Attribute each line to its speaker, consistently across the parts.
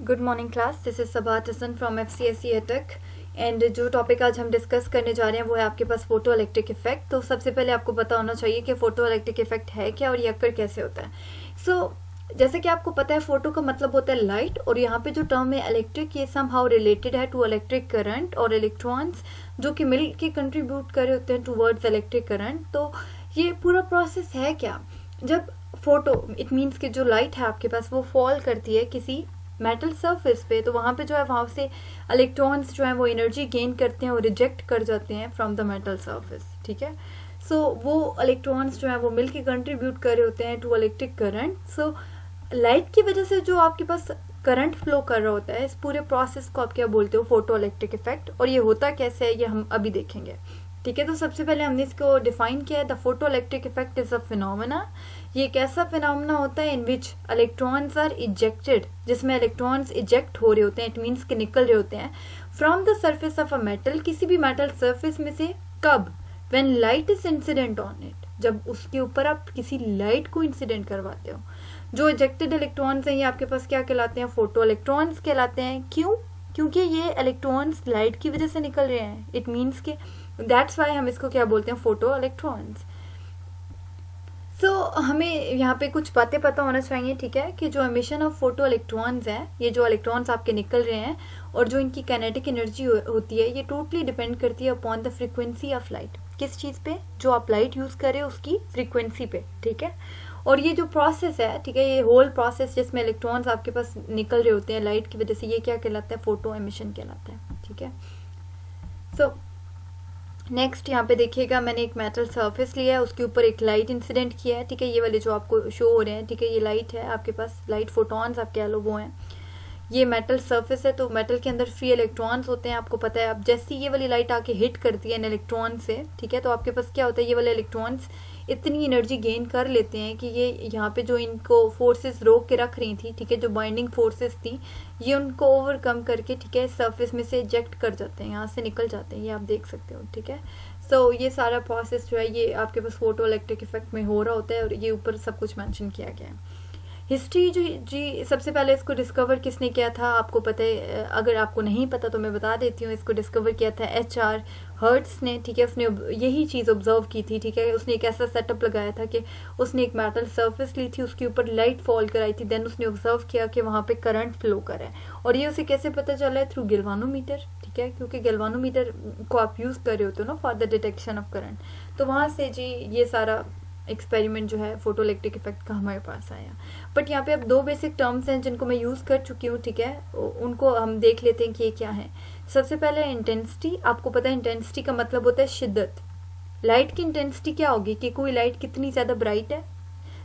Speaker 1: Good morning class, this is Sabat Hasan from FCSE एटेक। And जो topic आज हम डिस्कस करने जा रहे हैं वो है आपके पास फोटो इलेक्ट्रिक इफेक्ट। तो सबसे पहले आपको पता होना चाहिए कि फोटो इलेक्ट्रिक इफेक्ट है क्या और ये अक्कर कैसे होता है। जैसे कि आपको पता है फोटो का मतलब होता है लाइट, और यहाँ पे जो टर्म है इलेक्ट्रिक, ये समहाउ रिलेटेड है टू इलेक्ट्रिक करंट और इलेक्ट्रॉन्स जो कि मिल के कंट्रीब्यूट कर रहे होते हैं टूवर्ड्स इलेक्ट्रिक करंट। तो ये पूरा प्रोसेस है क्या, जब फोटो इट मीन्स कि जो लाइट है आपके पास वो फॉल करती है किसी मेटल सरफेस पे, तो वहाँ पे जो है वहाँ से इलेक्ट्रॉन्स जो है वो एनर्जी गेन करते हैं और रिजेक्ट कर जाते हैं फ्रॉम द मेटल सरफेस। ठीक है, वो इलेक्ट्रॉन्स जो है वो मिलके कंट्रीब्यूट कर रहे होते हैं टू इलेक्ट्रिक करंट। लाइट की वजह से जो आपके पास करंट फ्लो कर रहा होता है, इस पूरे प्रोसेस को आप क्या बोलते हो, फोटो इलेक्ट्रिक इफेक्ट। और ये होता कैसे है ये हम अभी देखेंगे। ठीक है, तो सबसे पहले हमने इसको डिफाइन किया है, the photo electric effect is a phenomena. ये एक ऐसा फिनोमेना होता है इन विच इलेक्ट्रॉन्स आर इजेक्टेड, जिसमें इलेक्ट्रॉन्स इजेक्ट हो रहे होते हैं, इट मीन्स कि निकल रहे होते हैं from the surface of a metal, किसी भी मेटल सर्फेस में से। कब? When light is incident on it, जब उसके ऊपर आप किसी लाइट को इंसिडेंट करवाते हो। जो इजेक्टेड इलेक्ट्रॉन्स हैं ये आपके पास क्या कहलाते हैं, फोटो इलेक्ट्रॉन्स कहलाते हैं। क्यों? क्योंकि ये इलेक्ट्रॉन्स लाइट की वजह से निकल रहे हैं, इट मीन्स कि दैट्स वाई हम इसको क्या बोलते हैं, फोटो इलेक्ट्रॉन्स। हमें यहाँ पे कुछ बातें पता होना चाहिए। ठीक है, कि जो एमिशन ऑफ फोटो इलेक्ट्रॉन्स है, ये जो इलेक्ट्रॉन्स आपके निकल रहे हैं और जो इनकी काइनेटिक एनर्जी होती है, ये टोटली डिपेंड करती है upon the frequency of light. किस चीज़ पे? जो आप लाइट यूज़ करें उसकी फ्रीक्वेंसी पे। ठीक है, और ये जो प्रोसेस है, ठीक है, ये होल प्रोसेस जिसमें इलेक्ट्रॉन्स आपके पास निकल रहे होते हैं लाइट की वजह से, ये क्या कहलाता है, फोटो एमिशन कहलाता है। ठीक है, नेक्स्ट यहाँ पे देखिएगा, मैंने एक मेटल सरफेस लिया है, उसके ऊपर एक लाइट इंसिडेंट किया है। ठीक है, ये वाले जो आपको शो हो रहे हैं, ठीक है, ये लाइट है आपके पास, लाइट फोटॉन्स आप कह लो वो हैं। ये मेटल सरफेस है, तो मेटल के अंदर फ्री इलेक्ट्रॉन्स होते हैं, आपको पता है। अब जैसे ये वाली लाइट आके हिट करती है इन इलेक्ट्रॉन से, ठीक है, तो आपके पास क्या होता है, ये वाले इलेक्ट्रॉन्स इतनी एनर्जी गेन कर लेते हैं कि ये यहाँ पे जो इनको फोर्सेस रोक के रख रही थी, ठीक है, जो बाइंडिंग फोर्सेस थी, ये उनको ओवरकम करके, ठीक है, सरफेस में से इजेक्ट कर जाते हैं, यहाँ से निकल जाते हैं, ये आप देख सकते हो। ठीक है, ये सारा प्रोसेस जो है ये आपके पास फोटो इलेक्ट्रिक इफेक्ट में हो रहा होता है, और ये ऊपर सब कुछ मेंशन किया गया है। हिस्ट्री जी सबसे पहले इसको डिस्कवर किसने किया था आपको पता है? अगर आपको नहीं पता तो मैं बता देती हूँ। इसको डिस्कवर किया था HR हर्ट्स ने। ठीक है, उसने यही चीज़ ऑब्जर्व की थी। ठीक है, उसने एक ऐसा सेटअप लगाया था कि उसने एक मेटल सरफेस ली थी, उसके ऊपर लाइट फॉल कराई थी, देन उसने ऑब्जर्व किया कि वहाँ पे करंट फ्लो कर रहा है। और ये उसे कैसे पता चला है? Through galvanometer. ठीक है, क्योंकि गैल्वानोमीटर को आप यूज़ कर रहे होते हो ना for the detection of current, तो वहाँ से जी ये सारा एक्सपेरिमेंट जो है फोटो इलेक्ट्रिक इफेक्ट का हमारे पास आया। बट यहाँ पे अब दो बेसिक टर्म्स हैं जिनको मैं यूज़ कर चुकी हूँ। ठीक है, उनको हम देख लेते हैं कि ये क्या है। सबसे पहले इंटेंसिटी। आपको पता है इंटेंसिटी का मतलब होता है शिद्दत। लाइट की इंटेंसिटी क्या होगी, कि कोई लाइट कितनी ज़्यादा ब्राइट है,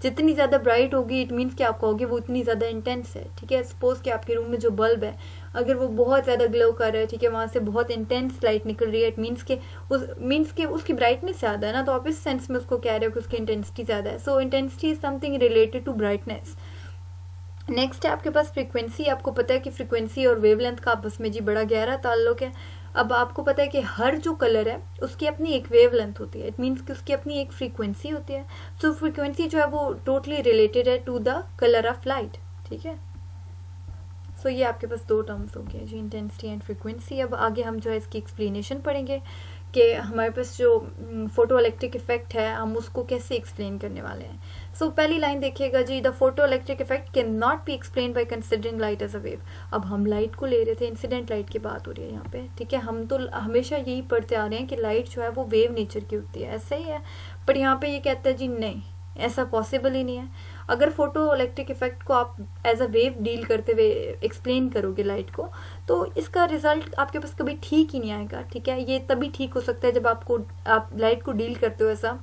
Speaker 1: जितनी ज़्यादा ब्राइट होगी इट मीन्स कि आप कहोगे वो उतनी ज़्यादा इंटेंस है। ठीक है, सपोज कि आपके रूम में जो बल्ब है अगर वो बहुत ज़्यादा ग्लो कर रहा है, ठीक है, वहाँ से बहुत इंटेंस लाइट निकल रही है, इट मीन्स कि उसकी ब्राइटनेस ज़्यादा है ना, तो आप इस सेंस में उसको कह रहे हो कि उसकी इंटेंसिटी ज़्यादा है। So intensity is something related to brightness. Next है आपके पास फ्रीक्वेंसी। आपको पता है कि फ्रीक्वेंसी और वेवलेंथ का आपस में जी बड़ा गहरा ताल्लुक है। अब आपको पता है कि हर जो कलर है उसकी अपनी एक वेवलेंथ होती है, इट मीन्स कि उसकी अपनी एक फ्रीक्वेंसी होती है। सो फ्रीक्वेंसी जो है वो टोटली रिलेटेड है to the colour of light. ठीक है, ये आपके पास दो टर्म्स हो गए जी, इंटेंसिटी एंड फ्रीक्वेंसी। अब आगे हम जो है इसकी एक्सप्लेनेशन पढ़ेंगे कि हमारे पास जो फोटो इलेक्ट्रिक इफेक्ट है हम उसको कैसे एक्सप्लेन करने वाले हैं। पहली लाइन देखिएगा जी, the photo electric effect can not be explain by considering light as a wave. अब हम लाइट को ले रहे थे, इंसिडेंट लाइट की बात हो रही है यहाँ पे। ठीक है, हम तो हमेशा यही पढ़ते आ रहे हैं कि लाइट जो है वो वेव नेचर की होती है, ऐसा ही है। पर यहाँ पे ये कहता है जी नहीं, ऐसा पॉसिबल ही नहीं है। अगर फोटो इलेक्ट्रिक इफेक्ट को आप एज अ वेव डील करते हुए एक्सप्लेन करोगे लाइट को, तो इसका रिजल्ट आपके पास कभी ठीक ही नहीं आएगा। ठीक है, ये तभी ठीक हो सकता है जब आप लाइट को डील करते हो ऐसा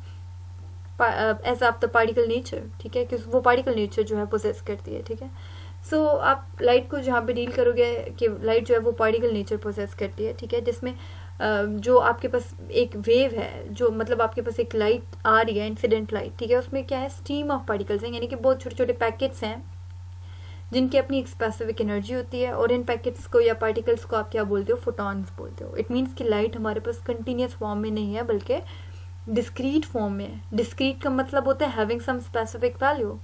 Speaker 1: आप द पार्टिकल नेचर। ठीक है, क्योंकि वो पार्टिकल नेचर जो है पोजेस करती है। ठीक है, आप लाइट को जहाँ पे डील करोगे कि लाइट जो है वो पार्टिकल नेचर पोजेस करती है। ठीक है, जिसमें जो आपके पास एक वेव है, जो मतलब आपके पास एक लाइट आ रही है, इंसिडेंट लाइट। ठीक है, उसमें क्या है, स्ट्रीम ऑफ पार्टिकल्स हैं, यानी कि बहुत छोटे छोटे पैकेट्स हैं जिनकी अपनी एक स्पेसिफिक एनर्जी होती है, और इन पैकेट्स को या पार्टिकल्स को आप क्या बोलते हो, फोटॉन्स बोलते हो। इट मीन्स कि लाइट हमारे पास कंटिन्यूस फॉर्म में नहीं है बल्कि डिस्क्रीट फॉर्म में है। डिस्क्रीट का मतलब होता है having some specific value.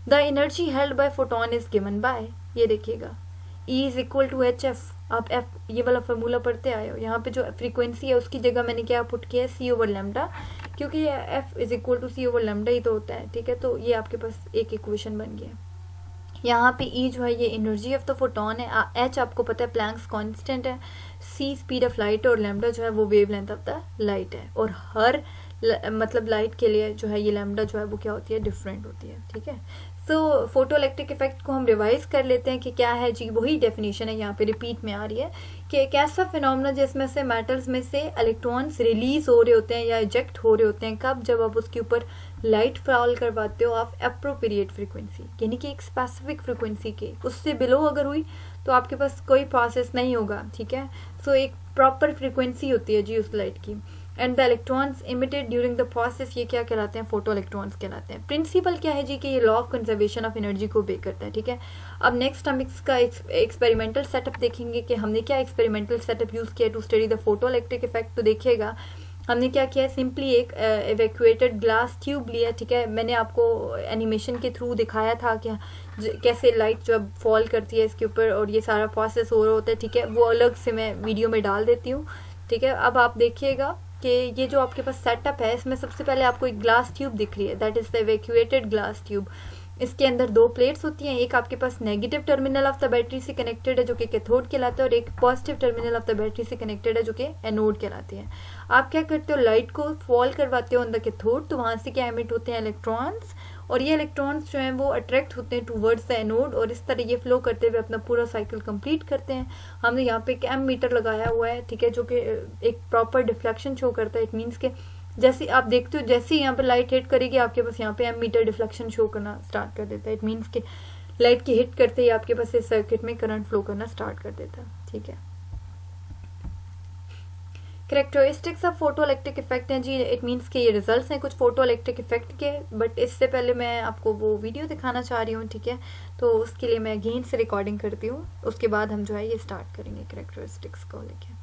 Speaker 1: The energy held by photon is given by, ये देखिएगा, E is equal to H F. आप एफ ये वाला फार्मूला पढ़ते आए हो, यहाँ पे जो फ्रीक्वेंसी है उसकी जगह मैंने क्या पुट किया है, सी ओवर लेमडा, क्योंकि ये F is equal to C over lambda ही तो होता है, ठीक है। तो ये आपके पास एक इक्वेशन बन गया। यहाँ पे E जो है ये एनर्जी ऑफ द फोटोन है, H आपको पता है प्लैंक्स कांस्टेंट है, C स्पीड ऑफ लाइट और लैम्डा जो है वो wave length of the light है। और हर मतलब लाइट के लिए जो है ये लैम्डा जो है वो क्या होती है, डिफरेंट होती है, ठीक है। सो फोटो इलेक्ट्रिक इफेक्ट को हम रिवाइज कर लेते हैं कि क्या है जी। वही डेफिनेशन है यहाँ पे रिपीट में आ रही है कि एक ऐसा फिनोमेना जिसमें से मेटल्स में से इलेक्ट्रॉन्स रिलीज हो रहे होते हैं या इजेक्ट हो रहे होते हैं, कब, जब आप उसके ऊपर लाइट फॉल करवाते हो आप एप्रोप्रिएट फ्रीक्वेंसी, यानी कि एक स्पेसिफिक फ्रीक्वेंसी के उससे बिलो अगर हुई तो आपके पास कोई प्रोसेस नहीं होगा, ठीक है। सो एक प्रॉपर फ्रीक्वेंसी होती है जी उस लाइट की। And the electrons emitted during the process, ये क्या कहलाते हैं, फोटो इलेक्ट्रॉन्स कहलाते हैं। प्रिंसिपल क्या है जी कि ये law of conservation of energy को बे करता है, ठीक है। अब नेक्स्ट हम इसका एक्सपेरिमेंटल सेटअप देखेंगे कि हमने क्या एक्सपेरिमेंटल सेटअप यूज किया to study the photo electric effect. तो देखिएगा हमने क्या किया है, सिंपली एक इवैक्यूएटेड ग्लास ट्यूब लिया, ठीक है। मैंने आपको एनिमेशन के थ्रू दिखाया था कि कैसे लाइट जब फॉल करती है इसके ऊपर और ये सारा प्रोसेस हो रहा होता है, ठीक है। वो अलग से मैं वीडियो में डाल देती हूँ, ठीक है। अब आप देखिएगा कि ये जो आपके पास सेटअप है इसमें सबसे पहले आपको एक ग्लास ट्यूब दिख रही है, that is the evacuated glass tube. इसके अंदर दो प्लेट्स होती हैं, एक आपके पास negative terminal of the battery से कनेक्टेड है जो कि कैथोड कहलाता है, और एक positive terminal of the battery से कनेक्टेड है जो कि एनोड कहलाती है। आप क्या करते हो, लाइट को फॉल करवाते हो ऑन द कैथोड, तो वहां से क्या एमिट होते हैं, इलेक्ट्रॉन्स, और ये इलेक्ट्रॉन्स जो हैं वो अट्रैक्ट होते हैं टूवर्ड्स द एनोड और इस तरह ये फ्लो करते हुए अपना पूरा साइकिल कंप्लीट करते हैं। हमने यहाँ पे एक एमीटर लगाया हुआ है, ठीक है, जो कि एक प्रॉपर डिफ्लेक्शन शो करता है। इट मीन्स के जैसे आप देखते हो जैसे ही यहाँ पे लाइट हिट करेगी आपके पास यहाँ पे एमीटर डिफ्लेक्शन शो करना स्टार्ट कर देता है। इट मीन्स के लाइट की हिट करते ही आपके पास इस सर्किट में करंट फ्लो करना स्टार्ट कर देता है, ठीक है। Characteristics of photo electric effect हैं जी, इट मीन्स के ये रिजल्ट्स हैं कुछ फोटो इलेक्ट्रिक इफेक्ट के, बट इससे पहले मैं आपको वो वीडियो दिखाना चाह रही हूँ, ठीक है। तो उसके लिए मैं अगेन से रिकॉर्डिंग करती हूँ, उसके बाद हम जो है ये स्टार्ट करेंगे कैरेक्टरिस्टिक्स को लेके,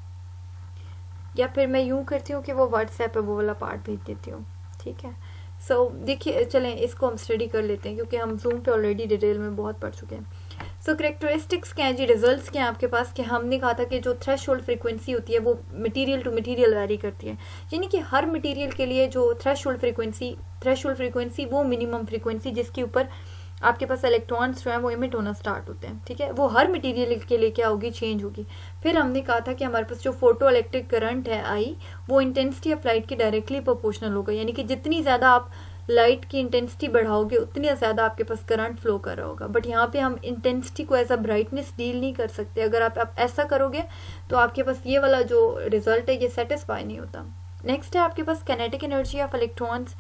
Speaker 1: या फिर मैं यूँ करती हूँ कि वो व्हाट्सएप पे वो वाला पार्ट भेज देती हूँ, ठीक है। सो देखिए चलें इसको हम स्टडी कर लेते हैं क्योंकि हम जूम पे ऑलरेडी डिटेल में बहुत पढ़ चुके हैं। सो कैरेक्टरिस्टिक्स क्या है जी, रिजल्ट्स क्या है आपके पास कि हमने कहा था कि जो थ्रेशोल्ड फ्रीक्वेंसी होती है वो मटेरियल टू मटेरियल वैरी करती है, यानी कि हर मटेरियल के लिए जो थ्रेशोल्ड फ्रीक्वेंसी वो मिनिमम फ्रीक्वेंसी जिसके ऊपर आपके पास इलेक्ट्रॉन्स जो है वो इमिट होना स्टार्ट होते हैं, ठीक है, वो हर मटेरियल के लिए क्या होगी, चेंज होगी। फिर हमने कहा था कि हमारे पास जो फोटो इलेक्ट्रिक करंट है आई वो इंटेंसिटी ऑफ लाइट की डायरेक्टली प्रोपोर्शनल होगा, यानी कि जितनी ज़्यादा आप लाइट की इंटेंसिटी बढ़ाओगे उतनी ज़्यादा आपके पास करंट फ्लो कर रहा होगा। बट यहाँ पे हम इंटेंसिटी को एज अ ब्राइटनेस डील नहीं कर सकते, अगर आप ऐसा करोगे तो आपके पास ये वाला जो रिजल्ट है ये सेटिस्फाई नहीं होता। नेक्स्ट है आपके पास काइनेटिक एनर्जी ऑफ इलेक्ट्रॉन्स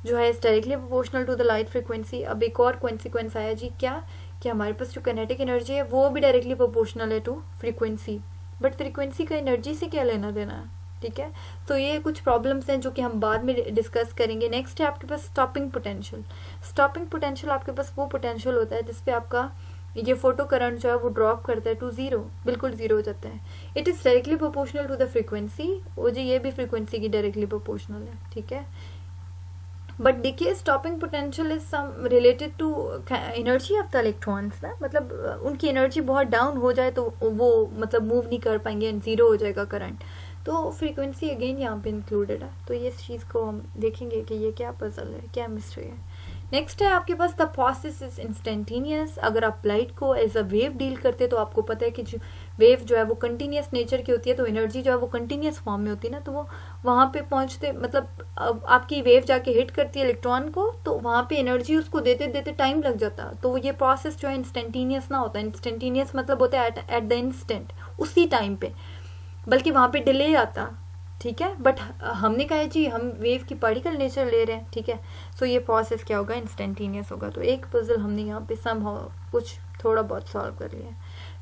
Speaker 1: जो है directly proportional to the light frequency. अब एक और कॉन्सिक्वेंस आया जी क्या कि हमारे पास जो काइनेटिक एनर्जी है वो भी डायरेक्टली प्रोपोर्शनल है टू फ्रीक्वेंसी, बट फ्रीक्वेंसी का एनर्जी से क्या लेना देना है, ठीक है। तो ये कुछ प्रॉब्लम्स हैं जो कि हम बाद में डिस्कस करेंगे। नेक्स्ट है आपके पास स्टॉपिंग पोटेंशियल। स्टॉपिंग पोटेंशियल आपके पास वो पोटेंशियल होता है जिसपे आपका ये फोटो करंट जो है वो ड्रॉप करता है टू जीरो, बिल्कुल जीरो हो जाता है। It is directly proportional to the frequency, वो जी ये भी फ्रीक्वेंसी की डायरेक्टली प्रोपोर्शनल है, ठीक है। बट देखिए stopping potential is some related to energy of the electrons ना, मतलब उनकी एनर्जी बहुत डाउन हो जाए तो वो मतलब मूव नहीं कर पाएंगे एंड जीरो हो जाएगा करंट, तो फ्रीक्वेंसी अगेन यहाँ पे इंक्लूडेड है। तो ये इस चीज़ को हम देखेंगे कि ये क्या पजल है, क्या मिस्ट्री है। नेक्स्ट है आपके पास द प्रोसेस इज इंस्टेंटेनियस। अगर आप लाइट को एज अ वेव डील करते तो आपको पता है कि जो वेव जो है वो कंटिन्यूस नेचर की होती है, तो एनर्जी जो है वो कंटिन्यूस फॉर्म में होती है ना, तो वो वहाँ पे पहुँचते मतलब आपकी वेव जाके हिट करती है इलेक्ट्रॉन को, तो वहाँ पे एनर्जी उसको देते देते टाइम लग जाता, तो ये प्रोसेस जो है इंस्टेंटेनियस ना होता है। इंस्टेंटेनियस मतलब होता है एट द इंस्टेंट, उसी टाइम पे, बल्कि वहाँ पे डिले आता, ठीक है। बट हमने कहा है जी हम वेव की पार्टिकल नेचर ले रहे हैं, ठीक है। सो ये प्रोसेस क्या होगा, इंस्टेंटेनियस होगा। तो एक पजल हमने यहाँ पे समहाउ कुछ थोड़ा बहुत सॉल्व कर लिया।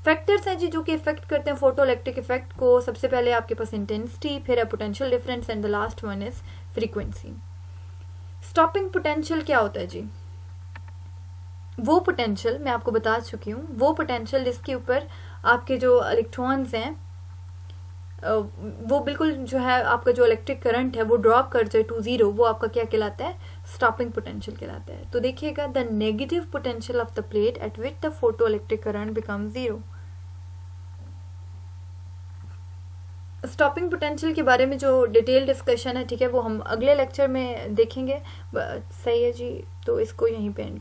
Speaker 1: फैक्टर्स हैं जी जो कि इफेक्ट करते हैं फोटो इलेक्ट्रिक इफेक्ट को। सबसे पहले आपके पास इंटेंसिटी, फिर है potential difference and the last one is frequency. Stopping potential क्या होता है जी, वो पोटेंशियल मैं आपको बता चुकी हूँ, वो पोटेंशियल जिसके ऊपर आपके जो इलेक्ट्रॉन्स हैं वो बिल्कुल जो है आपका जो इलेक्ट्रिक करंट है वो ड्रॉप कर जाए टू जीरो, वो आपका क्या कहलाता है, स्टॉपिंग पोटेंशियल कहलाता है। तो देखिएगा the negative potential of the plate at which the photo electric current become zero, stopping potential के बारे में जो डिटेल डिस्कशन है, ठीक है, वो हम अगले लेक्चर में देखेंगे। सही है जी, तो इसको यहीं पे एंड